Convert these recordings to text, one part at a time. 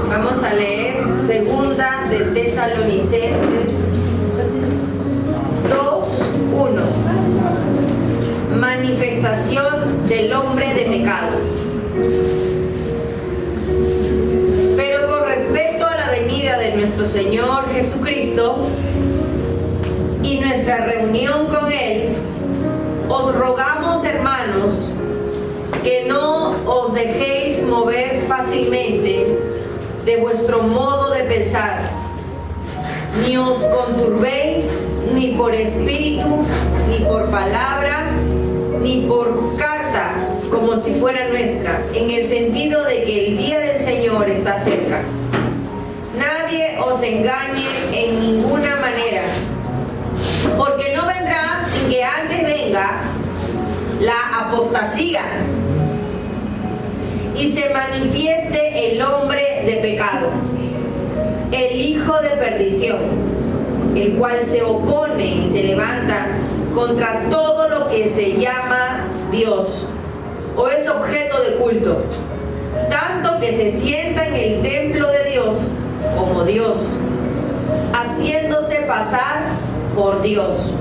Vamos a leer Segunda de Tesalonicenses 2:1. Manifestación del hombre de pecado. Pero con respecto a la venida de nuestro Señor Jesucristo y nuestra reunión con Él, os rogamos, hermanos, que no os dejéis mover fácilmente de vuestro modo de pensar, ni os conturbéis ni por espíritu, ni por palabra, ni por carta, como si fuera nuestra, en el sentido de que el día del Señor está cerca. Nadie os engañe en ninguna manera, porque no vendrá sin que antes venga la apostasía y se manifieste el hombre de pecado, el hijo de perdición, el cual se opone y se levanta contra todo lo que se llama Dios o es objeto de culto, tanto que se sienta en el templo de Dios como Dios, haciéndose pasar por Dios.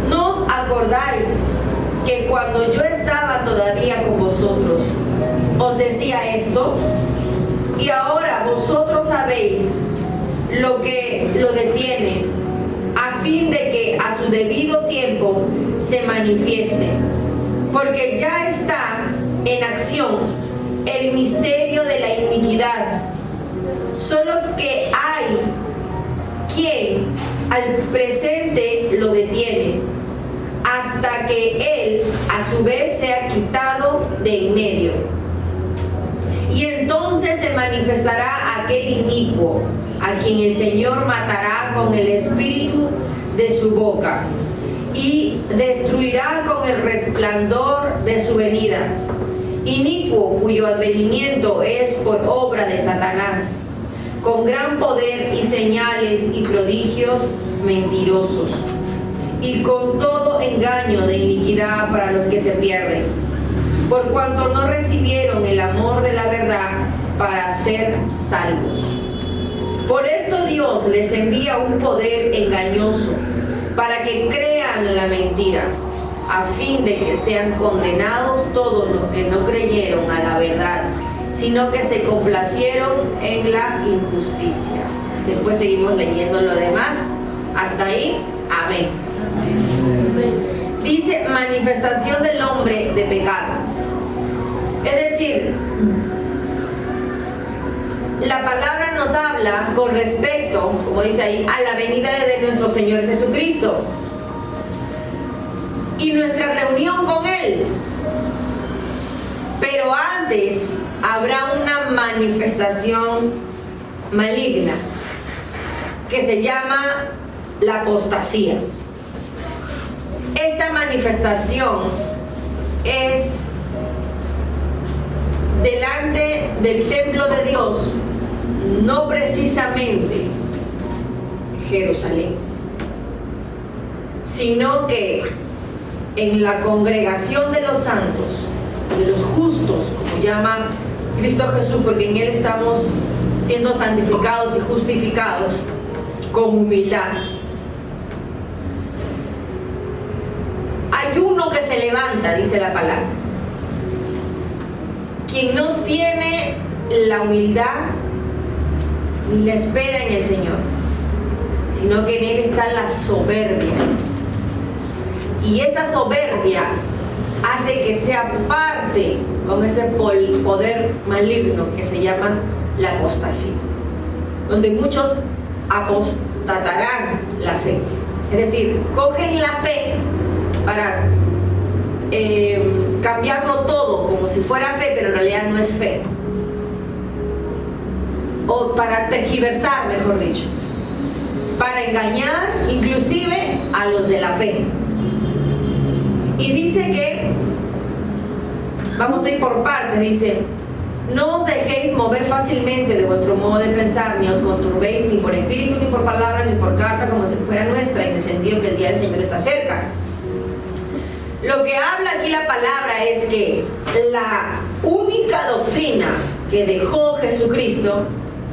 ¿No os acordáis que cuando yo estaba todavía con vosotros os decía esto? Y ahora vosotros sabéis lo que lo detiene, a fin de que a su debido tiempo se manifieste, porque ya está en acción el misterio de la iniquidad, solo que hay quien al presente lo detiene, hasta que él a su vez sea quitado de en medio. Y entonces se manifestará aquel inicuo, a quien el Señor matará con el espíritu de su boca y destruirá con el resplandor de su venida. Inicuo, cuyo advenimiento es por obra de Satanás, con gran poder y señales y prodigios mentirosos, y con todo engaño de iniquidad para los que se pierden, por cuanto no recibieron el amor de la verdad para ser salvos. Por esto Dios les envía un poder engañoso para que crean la mentira, a fin de que sean condenados todos los que no creyeron a la verdad, sino que se complacieron en la injusticia. Después seguimos leyendo lo demás. Hasta ahí, amén. Dice manifestación del hombre de pecado. Es decir, la palabra nos habla con respecto, como dice ahí, a la venida de nuestro Señor Jesucristo y nuestra reunión con Él. Pero antes habrá una manifestación maligna que se llama la apostasía. Esta manifestación es delante del templo de Dios, no precisamente Jerusalén, sino que en la congregación de los santos, de los justos, como llama Cristo Jesús, porque en Él estamos siendo santificados y justificados con humildad. Hay uno que se levanta, dice la palabra, quien no tiene la humildad ni la espera en el Señor, sino que en Él está la soberbia, y esa soberbia hace que sea parte con ese poder maligno que se llama la apostasía, donde muchos apostatarán la fe, es decir, cogen la fe para cambiarlo todo como si fuera fe, pero en realidad no es fe, o para tergiversar, mejor dicho, para engañar inclusive a los de la fe. Y dice que, vamos a ir por partes, dice: no os dejéis mover fácilmente de vuestro modo de pensar, ni os conturbéis ni por espíritu, ni por palabra, ni por carta, como si fuera nuestra, en el sentido que el día del Señor está cerca. Lo que habla aquí la palabra es que la única doctrina que dejó Jesucristo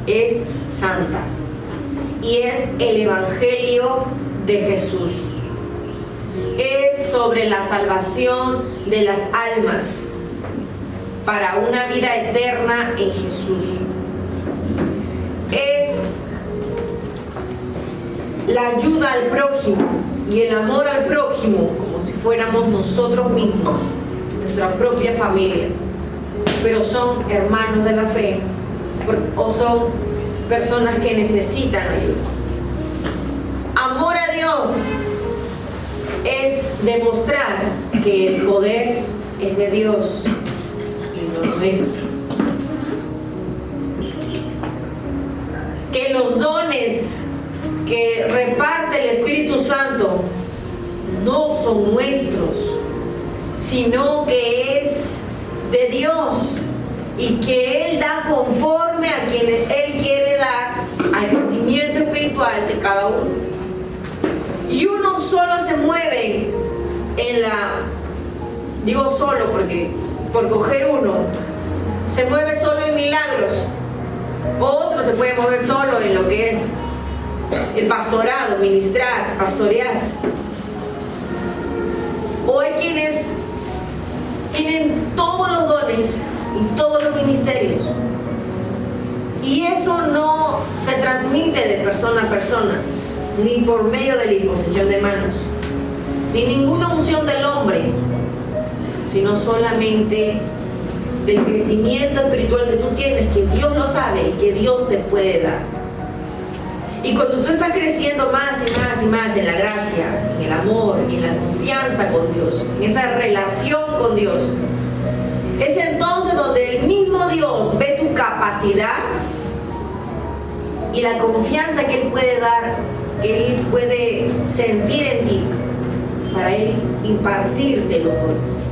es santa, y es el Evangelio de Jesús. Es sobre la salvación de las almas para una vida eterna en Jesús. Es la ayuda al prójimo y el amor al prójimo, como si fuéramos nosotros mismos, nuestra propia familia, pero son hermanos de la fe o son personas que necesitan ayuda. Amor a Dios es demostrar que el poder es de Dios y no nuestro. Que los dones que reparte el Espíritu Santo no son nuestros, sino que es de Dios, y que Él da conforme a quien Él quiere dar al crecimiento espiritual de cada uno. Y uno solo se mueve en la, digo solo porque por coger uno, se mueve solo en milagros, otro se puede mover solo en lo que es el pastorado, ministrar, pastorear. O hay quienes tienen todos los dones y todos los ministerios, y eso no se transmite de persona a persona, ni por medio de la imposición de manos, ni ninguna unción del hombre, sino solamente del crecimiento espiritual que tú tienes, que Dios lo sabe y que Dios te puede dar. Y cuando tú estás creciendo más y más y más en la gracia, en el amor, en la confianza con Dios, en esa relación con Dios, es entonces donde el mismo Dios ve tu capacidad y la confianza que Él puede dar, que Él puede sentir en ti, para Él impartirte los dones.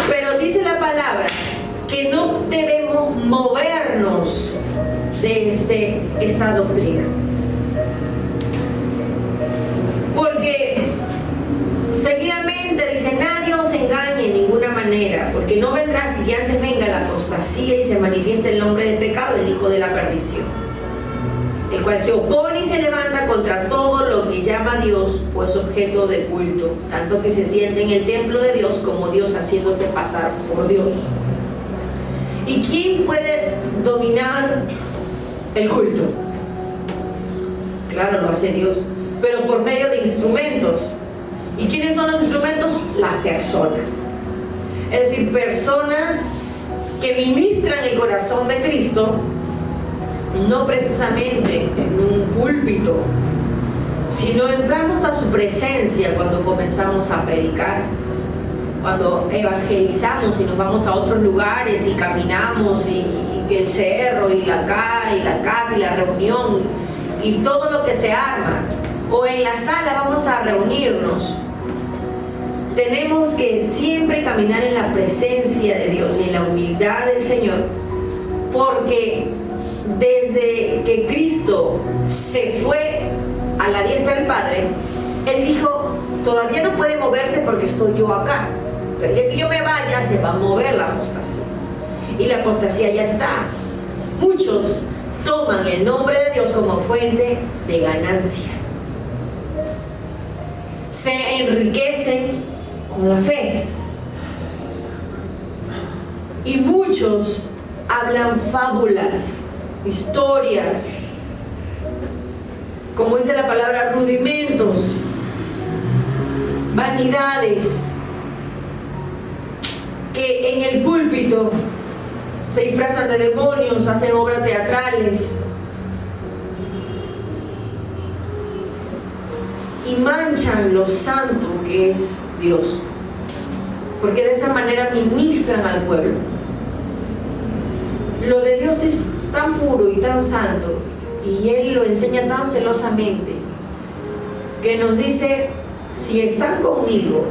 Pero dice la palabra que no debemos movernos de esta doctrina, porque seguidamente dice: nadie os engañe en ninguna manera, porque no vendrá si antes venga la apostasía y se manifieste el hombre del pecado, el hijo de la perdición, el cual se opone y se levanta contra todo lo que llama a Dios o es objeto de culto, tanto que se siente en el templo de Dios como Dios, haciéndose pasar por Dios. ¿Y quién puede dominar el culto? Claro, lo hace Dios, pero por medio de instrumentos. ¿Y quiénes son los instrumentos? Las personas. Es decir, personas que ministran el corazón de Cristo, no precisamente en un púlpito, sino entramos a su presencia cuando comenzamos a predicar, cuando evangelizamos y nos vamos a otros lugares y caminamos y el cerro y la casa y la reunión y todo lo que se arma, o en la sala vamos a reunirnos. Tenemos que siempre caminar en la presencia de Dios y en la humildad del Señor, porque desde que Cristo se fue a la diestra del Padre, Él dijo: todavía no puede moverse porque estoy yo acá, pero ya que yo me vaya se va a mover la apostasía, y la apostasía ya está. Muchos toman el nombre de Dios como fuente de ganancia, se enriquecen con la fe, y muchos hablan fábulas, historias, como dice la palabra, rudimentos, vanidades, que en el púlpito se disfrazan de demonios, hacen obras teatrales y manchan lo santo que es Dios, porque de esa manera ministran al pueblo. Lo de Dios es tan puro y tan santo, y Él lo enseña tan celosamente, que nos dice: si están conmigo,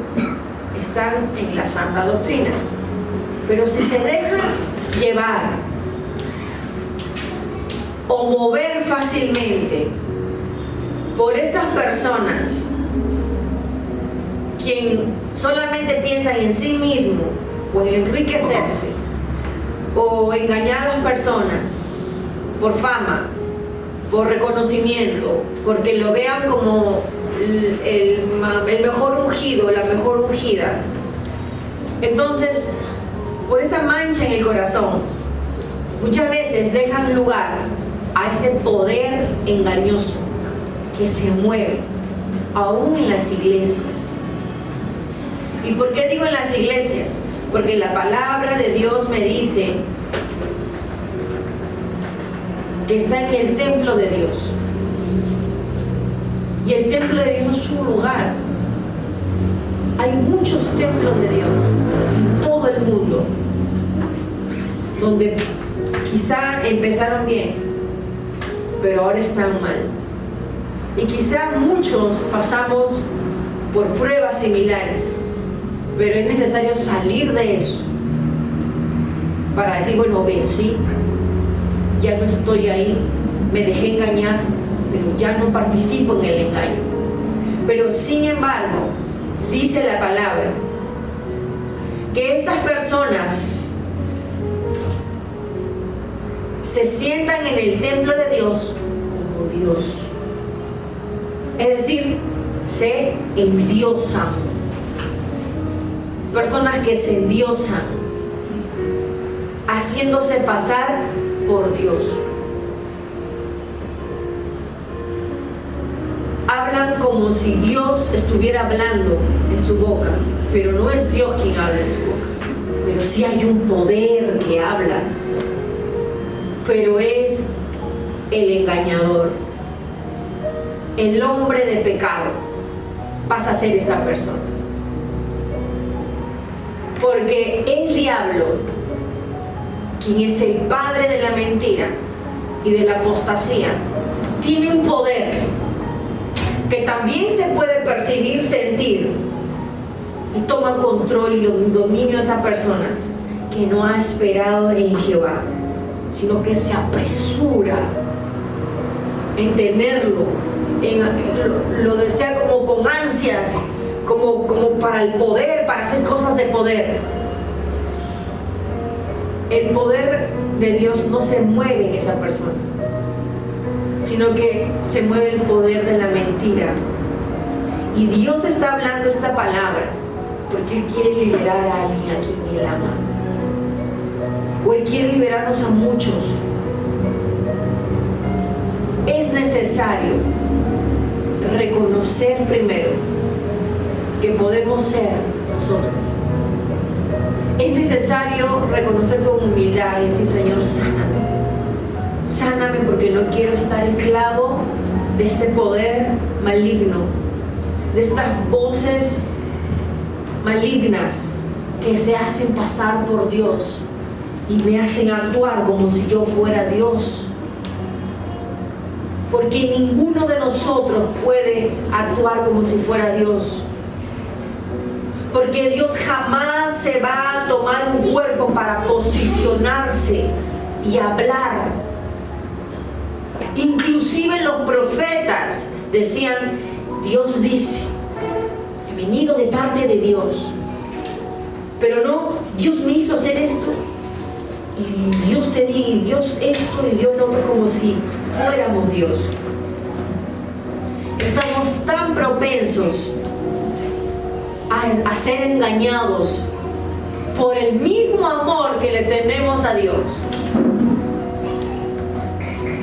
están en la santa doctrina. Pero si se dejan llevar o mover fácilmente por estas personas quien solamente piensa en sí mismo o en enriquecerse o engañar a las personas por fama, por reconocimiento, porque lo vean como el mejor ungido, la mejor ungida. Entonces, por esa mancha en el corazón, muchas veces dejan lugar a ese poder engañoso que se mueve aún en las iglesias. ¿Y por qué digo en las iglesias? Porque la palabra de Dios me dice que está en el templo de Dios. Y el templo de Dios no es un lugar. Hay muchos templos de Dios en todo el mundo, donde quizá empezaron bien, pero ahora están mal. Y quizá muchos pasamos por pruebas similares, pero es necesario salir de eso para decir, bueno, vencí, ya no estoy ahí, me dejé engañar, pero ya no participo en el engaño. Pero sin embargo, dice la palabra que estas personas se sientan en el templo de Dios como Dios. Es decir, se endiosan. Personas que se endiosan, haciéndose pasar por Dios. Hablan como si Dios estuviera hablando en su boca, pero no es Dios quien habla en su boca. Pero sí hay un poder que habla, pero es el engañador. El hombre de pecado pasa a ser esta persona. Porque el diablo, quien es el padre de la mentira y de la apostasía, tiene un poder que también se puede percibir, sentir, y toma control y dominio de esa persona que no ha esperado en Jehová, sino que se apresura en tenerlo, lo desea como con ansias, como para el poder, para hacer cosas de poder. El poder de Dios no se mueve en esa persona, sino que se mueve el poder de la mentira. Y Dios está hablando esta palabra porque Él quiere liberar a alguien a quien Él ama, o Él quiere liberarnos a muchos. Es necesario reconocer primero que podemos ser nosotros. Es necesario reconocer con humildad y decir, Señor, sáname. Sáname porque no quiero estar esclavo de este poder maligno, de estas voces malignas que se hacen pasar por Dios y me hacen actuar como si yo fuera Dios. Porque ninguno de nosotros puede actuar como si fuera Dios. Porque Dios jamás se va a tomar un cuerpo para posicionarse y hablar. Inclusive los profetas decían, Dios dice, he venido de parte de Dios. Pero no, Dios me hizo hacer esto. Y Dios te dice, y Dios esto, y Dios no, como si fuéramos Dios. Estamos tan propensos a ser engañados por el mismo amor que le tenemos a Dios.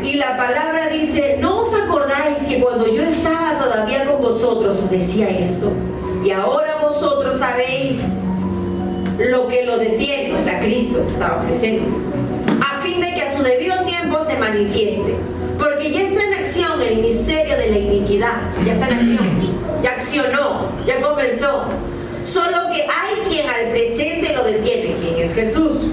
Y la palabra dice, ¿no os acordáis que cuando yo estaba todavía con vosotros os decía esto? Y ahora vosotros sabéis lo que lo detiene, o sea, Cristo estaba presente, a fin de que a su debido tiempo se manifieste. Porque ya está en acción el misterio de la iniquidad, ya está en acción, ya accionó, ya comenzó. Solo que hay quien al presente lo detiene, quien es Jesús,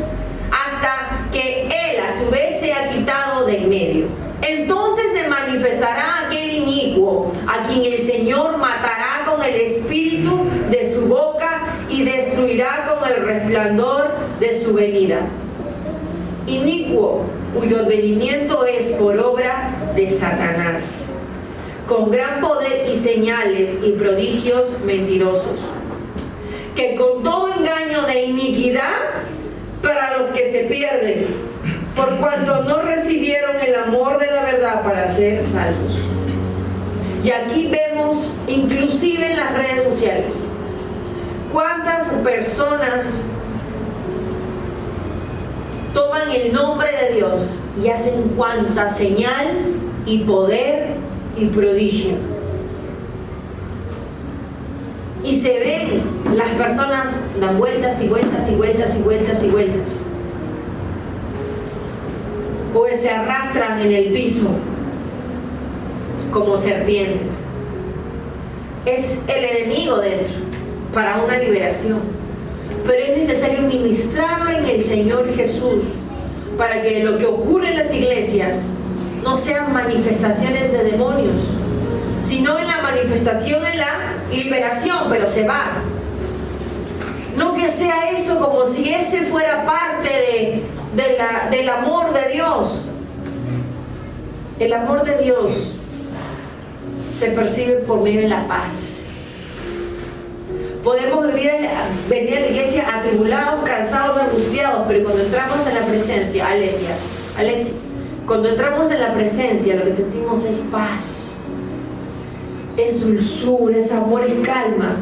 hasta que Él a su vez sea quitado de en medio. Entonces se manifestará aquel inicuo, a quien el Señor matará con el espíritu de su boca y destruirá con el resplandor de su venida. Inicuo, cuyo advenimiento es por obra de Satanás, con gran poder y señales y prodigios mentirosos, que con todo engaño de iniquidad para los que se pierden, por cuanto no recibieron el amor de la verdad para ser salvos. Y aquí vemos, inclusive en las redes sociales, cuántas personas toman el nombre de Dios y hacen cuanta señal y poder y prodigio. Y se ven, las personas dan vueltas y vueltas y vueltas y vueltas y vueltas. O se arrastran en el piso como serpientes. Es el enemigo dentro para una liberación. Pero es necesario ministrarlo en el Señor Jesús para que lo que ocurre en las iglesias no sean manifestaciones de demonios, sino en la manifestación, en la liberación, pero se va. No que sea eso como si ese fuera parte del amor de Dios. El amor de Dios se percibe por medio de la paz. Podemos venir a la iglesia atribulados, cansados, angustiados, pero cuando entramos en la presencia, Alesia, cuando entramos en la presencia, lo que sentimos es paz, es dulzura, es amor, es calma.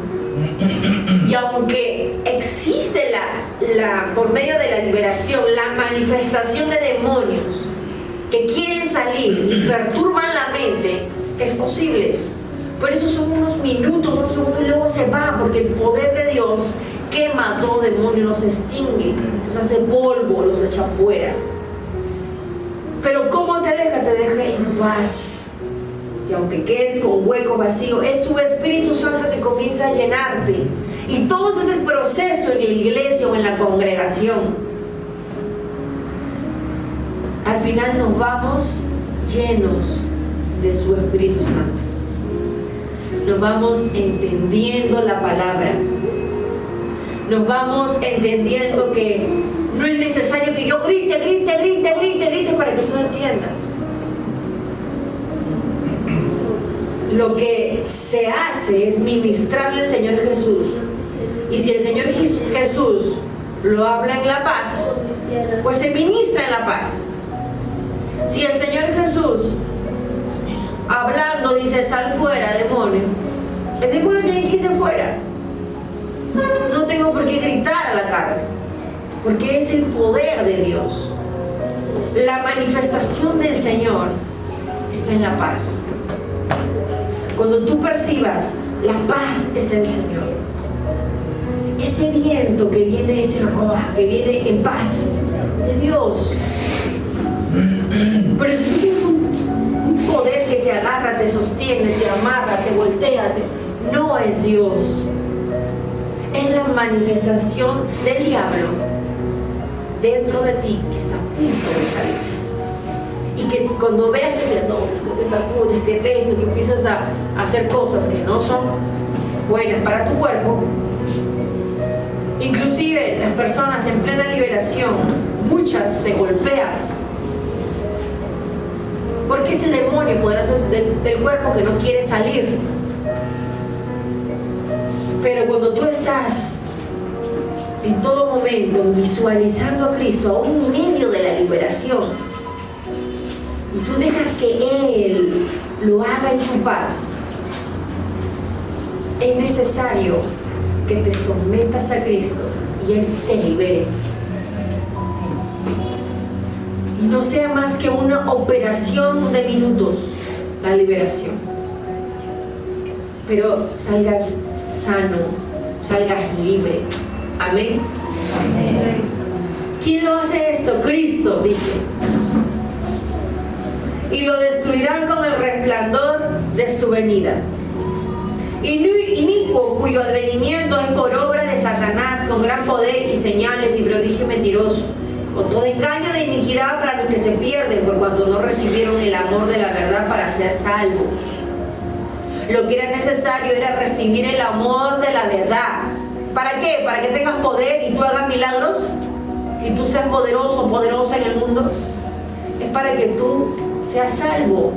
Y aunque existe por medio de la liberación, la manifestación de demonios que quieren salir y perturban la mente, es posible eso. Por eso son unos minutos, unos segundos y luego se va, porque el poder de Dios quema a todo demonio, los extingue, los hace polvo, los echa fuera. Pero ¿cómo te deja? Te deja en paz. Y aunque quedes con hueco vacío, es su Espíritu Santo que comienza a llenarte. Y todo ese es el proceso en la iglesia o en la congregación. Al final nos vamos llenos de su Espíritu Santo. Nos vamos entendiendo la palabra. Nos vamos entendiendo que no es necesario que yo grite para que tú entiendas. Lo que se hace es ministrarle al Señor Jesús. Y si el Señor Jesús lo habla en la paz, pues se ministra en la paz. Si el Señor Jesús hablando dice sal fuera, demonio, el demonio tiene que irse fuera. No tengo por qué gritar a la carne, porque es el poder de Dios. La manifestación del Señor está en la paz. Cuando tú percibas, la paz es el Señor. Ese viento que viene, ese roa, que viene en paz, de Dios. Pero si tú tienes un poder que te agarra, te sostiene, te amarra, te voltea, no es Dios. Es la manifestación del diablo dentro de ti que está a punto de salir. Y que cuando veas que te sacudes, que que empiezas a hacer cosas que no son buenas para tu cuerpo, inclusive las personas en plena liberación, muchas se golpean, porque ese demonio poderoso del cuerpo que no quiere salir. Pero cuando tú estás en todo momento visualizando a Cristo, aún en medio de la liberación, y tú dejas que Él lo haga en su paz, es necesario que te sometas a Cristo y Él te libere. Y no sea más que una operación de minutos, la liberación. Pero salgas sano, salgas libre. Amén. Amén. ¿Quién lo hace esto? Cristo, dice. Y lo destruirán con el resplandor de su venida. Inicuo, cuyo advenimiento es por obra de Satanás, con gran poder y señales y prodigio mentiroso, con todo engaño de iniquidad para los que se pierden, por cuanto no recibieron el amor de la verdad para ser salvos. Lo que era necesario era recibir el amor de la verdad. ¿Para qué? ¿Para que tengas poder y tú hagas milagros? ¿Y tú seas poderoso o poderosa en el mundo? Es para que tú seas salvo.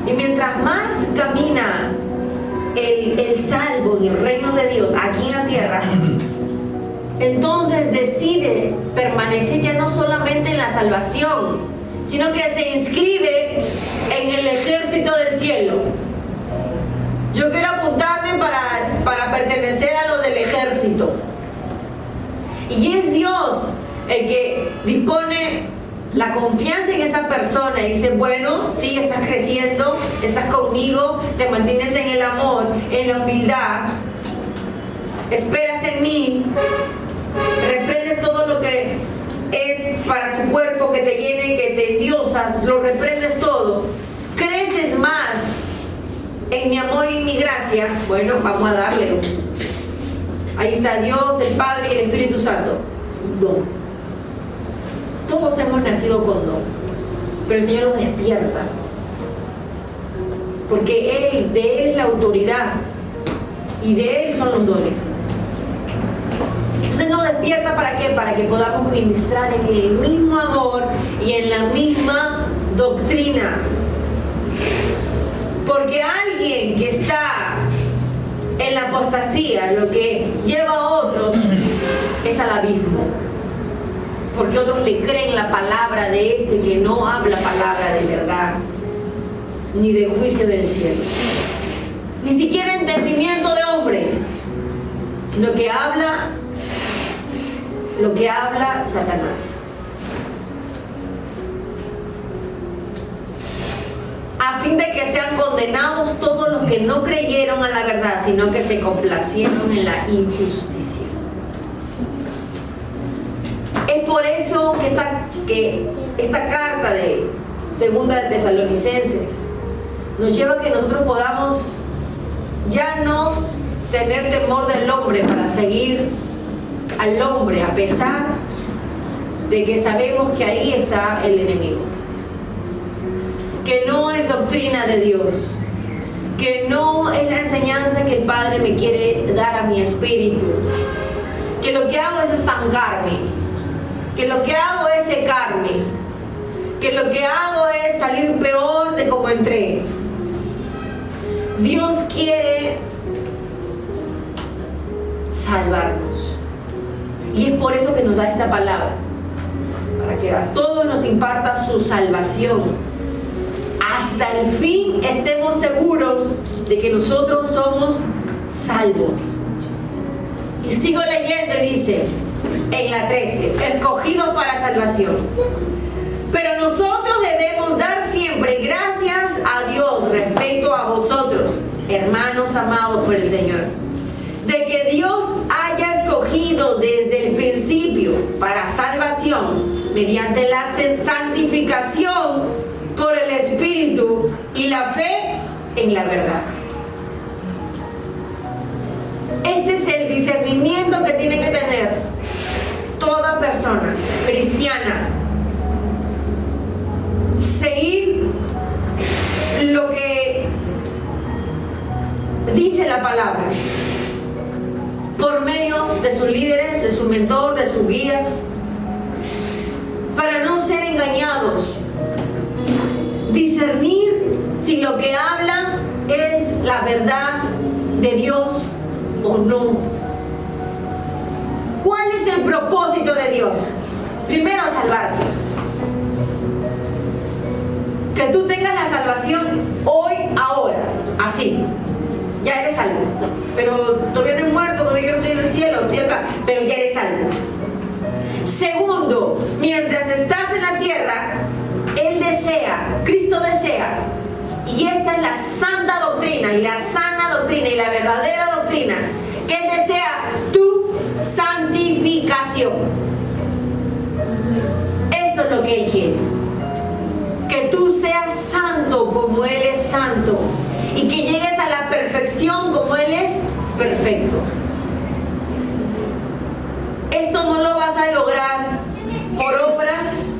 Y mientras más camina el salvo en el reino de Dios aquí en la tierra, entonces decide permanecer ya no solamente en la salvación, sino que se inscribe en el ejército del cielo. Yo quiero apuntarme para pertenecer a lo del ejército. Y es Dios el que dispone la confianza en esa persona y dice, bueno, sí, estás creciendo, estás conmigo, te mantienes en el amor, en la humildad, esperas en mí, reprendes todo lo que es para tu cuerpo que te llene, que te endiosas, lo reprendes todo, creces más en mi amor y en mi gracia. Bueno, vamos a darle. Ahí está Dios, el Padre y el Espíritu Santo. Don. Todos hemos nacido con don, pero el Señor los despierta, porque de Él es la autoridad y de Él son los dones. Entonces nos despierta ¿para qué? Para que podamos ministrar en el mismo amor y en la misma doctrina. Porque alguien que está en la apostasía, lo que lleva a otros es al abismo. Porque otros le creen la palabra de ese que no habla palabra de verdad, ni de juicio del cielo, ni siquiera entendimiento de hombre, sino que habla lo que habla Satanás. A fin de que sean condenados todos los que no creyeron a la verdad, sino que se complacieron en la injusticia. Es por eso que esta carta de Segunda de Tesalonicenses nos lleva a que nosotros podamos ya no tener temor del hombre para seguir al hombre, a pesar de que sabemos que ahí está el enemigo, que no es doctrina de Dios, que no es la enseñanza que el Padre me quiere dar a mi espíritu, que lo que hago es estancarme, que lo que hago es secarme, que lo que hago es salir peor de como entré. Dios quiere salvarnos, y es por eso que nos da esta palabra, para que a todos nos imparta su salvación, hasta el fin estemos seguros de que nosotros somos salvos. Y sigo leyendo y dice en la 13, escogidos para salvación. Pero nosotros debemos dar siempre gracias a Dios respecto a vosotros, hermanos amados por el Señor, de que Dios haya escogido desde el principio para salvación mediante la santificación por el Espíritu y la fe en la verdad. Este es el discernimiento que tiene que tener toda persona cristiana. Seguir lo que dice la palabra por medio de sus líderes, de su mentor, de sus guías, para no ser engañados. Discernir si lo que hablan es la verdad de Dios o no. ¿Cuál es el propósito de Dios? Primero, salvarte. Que tú tengas la salvación hoy, ahora, así. Ya eres salvo. Pero todavía no he muerto, todavía no estoy en el cielo, estoy acá, pero ya eres salvo. Segundo, mientras estás en la tierra, Él desea, Cristo desea, y esta es la santa doctrina, y la sana doctrina, y la verdadera doctrina, que Él desea tu santificación. Esto es lo que Él quiere, que tú seas santo como Él es santo, y que llegues a la perfección como Él es perfecto. Esto no lo vas a lograr por obras,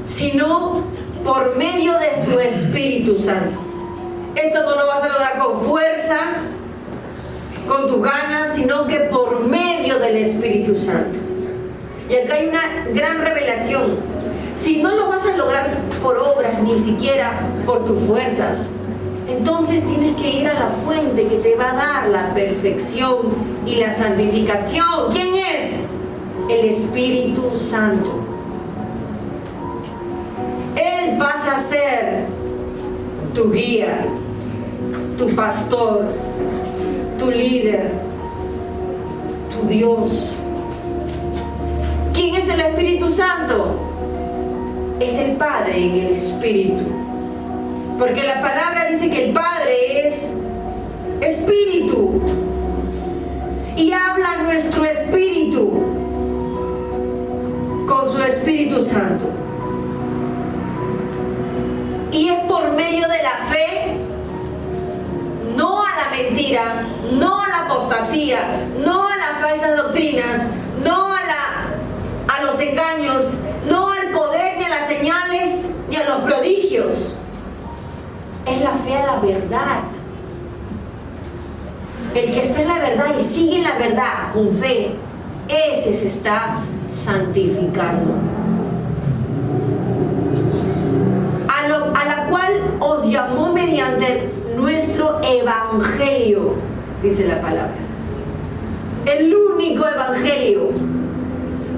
sino por medio de su Espíritu Santo. Esto no lo vas a lograr con fuerza, con tus ganas, sino que por medio del Espíritu Santo. Y acá hay una gran revelación. Si no lo vas a lograr por obras, ni siquiera por tus fuerzas, entonces tienes que ir a la fuente que te va a dar la perfección y la santificación. ¿Quién es? El Espíritu Santo. Él pasa a ser tu guía, tu pastor, tu líder, tu Dios. ¿Quién es el Espíritu Santo? Es el Padre en el Espíritu. Porque la palabra dice que el Padre es Espíritu. Y habla nuestro espíritu con su Espíritu Santo. Y es por medio de la fe, no a la mentira, no a la apostasía, no a las falsas doctrinas, no a los engaños, no al poder, ni a las señales, ni a los prodigios. Es la fe a la verdad. El que está en la verdad y sigue en la verdad con fe, ese se está santificando. A la cual os llamó mediante nuestro evangelio, dice la palabra. El único evangelio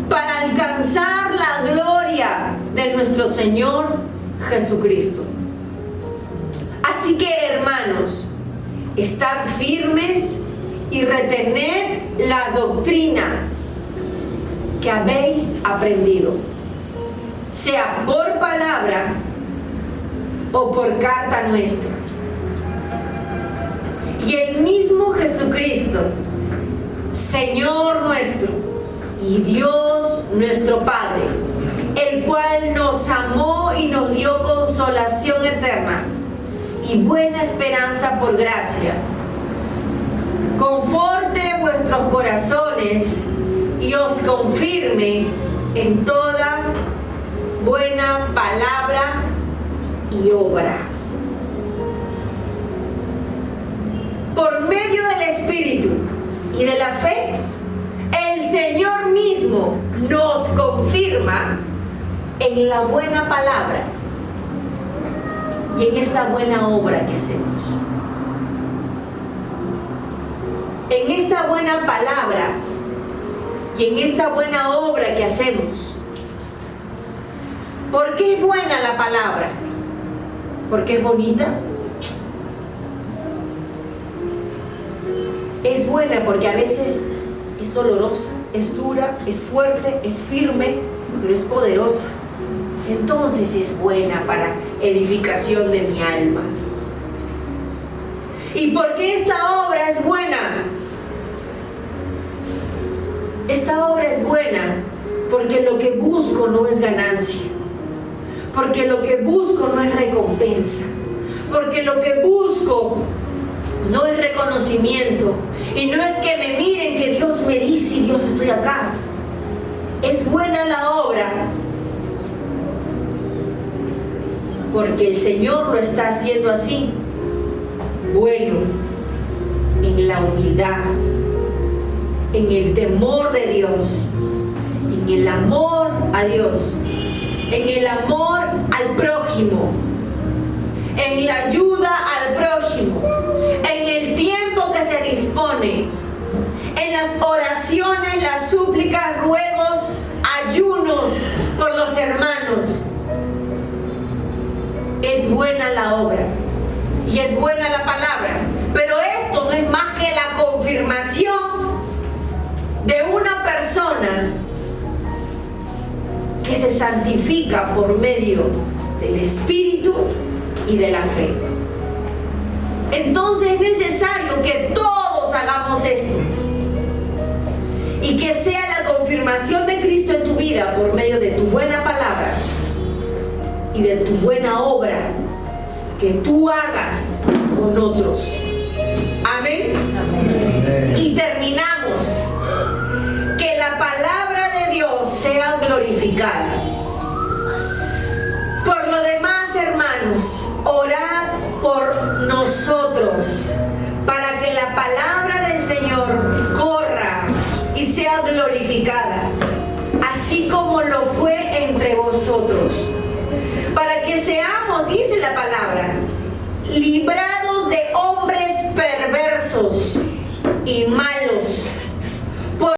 para alcanzar la gloria de nuestro Señor Jesucristo. Así que, hermanos, estad firmes y retened la doctrina que habéis aprendido, sea por palabra o por carta nuestra. Y el mismo Jesucristo, Señor nuestro y Dios nuestro Padre, el cual nos amó y nos dio consolación eterna y buena esperanza por gracia, conforte vuestros corazones y os confirme en toda buena palabra y obra. Por medio del Espíritu y de la fe, el Señor mismo nos confirma en la buena palabra y en esta buena obra que hacemos. En esta buena palabra y en esta buena obra que hacemos. ¿Por qué es buena la palabra? ¿Porque es bonita? Es buena porque a veces es olorosa, es dura, es fuerte, es firme, pero es poderosa. Entonces es buena para edificación de mi alma. ¿Y por qué esta obra es buena? Esta obra es buena porque lo que busco no es ganancia, porque lo que busco no es recompensa, porque lo que busco no es reconocimiento, y no es que me miren, que Dios me dice y Dios estoy acá. Es buena la obra porque el Señor lo está haciendo así, bueno, en la humildad, en el temor de Dios, en el amor a Dios, en el amor al prójimo, en la ayuda al prójimo, en el tiempo que se dispone, en las oraciones, las súplicas, ruegos, ayunos por los hermanos. Es buena la obra y es buena la palabra, pero esto no es más que la confirmación de una persona que se santifica por medio del Espíritu y de la fe. Entonces es necesario que todos hagamos esto y que sea la confirmación de Cristo en tu vida por medio de tu buena palabra y de tu buena obra que tú hagas con otros. Amén. Amén. Y terminamos. Que la palabra de Dios sea glorificada. Por lo demás, hermanos, orad por nosotros para que la palabra del Señor corra y sea glorificada, así como lo fue entre vosotros, para que seamos, dice la palabra, librados de hombres perversos y malos,